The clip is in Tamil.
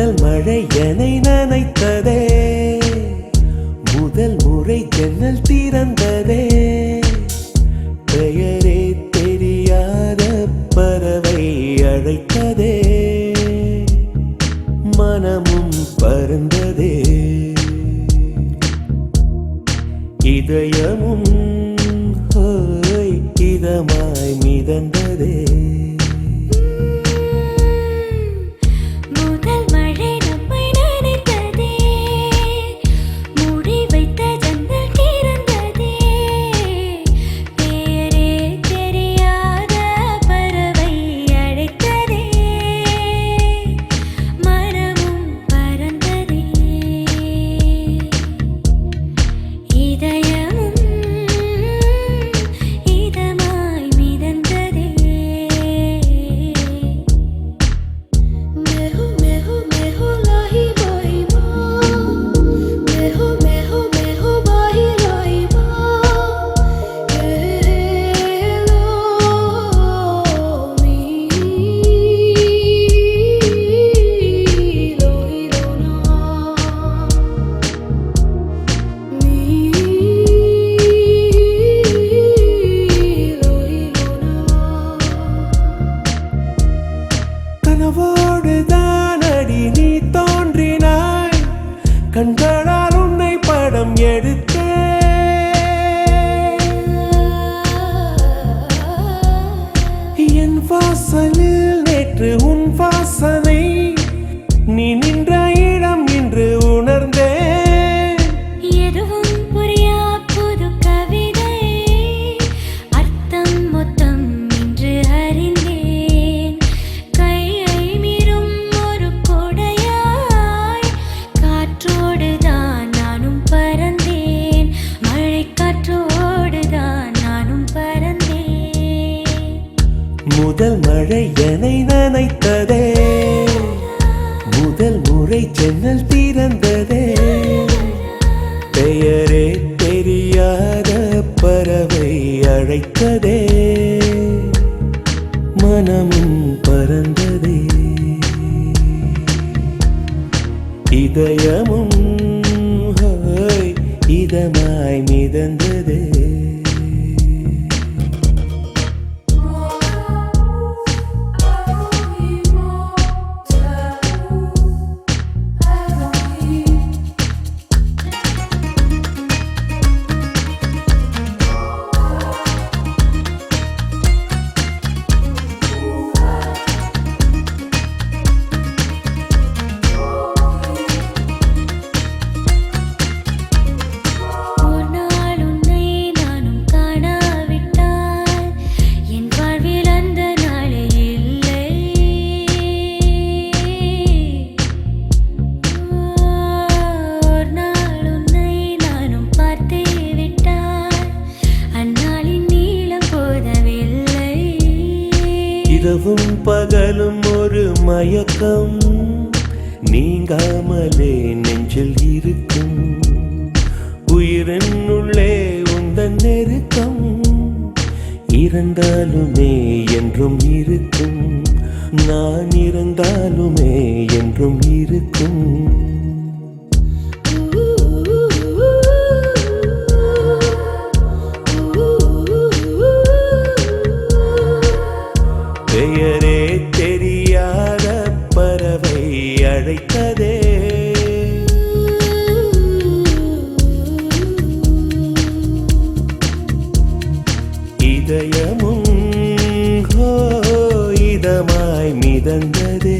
முதல் மழை என்னை நனைத்ததே, முதல் முறை ஜன்னல் திறந்ததே, பெயரே தெரியாத பறவை அழைத்ததே, மனமும் பறந்ததே, இதயமும் இதமாய் மிதந்ததே. கனவோடுதானடி நீ தோன்றினாய், கண்களால் உன்னை படம் எடுத்தே, என் வாசலில் நேற்று உன் வாசனை, நீ நின்ற இடம் இன்று உணர்ந்தே. முதல் மழை என்னை நனைத்ததே, முதல் முறை ஜன்னல் திறந்ததே, பெயரே தெரியாத பறவை அழைத்ததே, மனமும் பறந்ததே, இதயமும் இதமாய் மிதந்ததே. இரவும் பகலும் ஒரு மயக்கம், நீங்காமலே நெஞ்சில் இருக்கும், உயிரின் உள்ளே உந்தன் நெருக்கம், இருந்தாலுமே என்றும் இருக்கும், நான் இருந்தாலுமே என்றும் இருக்கும். பெயரே தெரியாத பறவை அழைத்ததே, இதயமும் இதமாய் மிதந்ததே.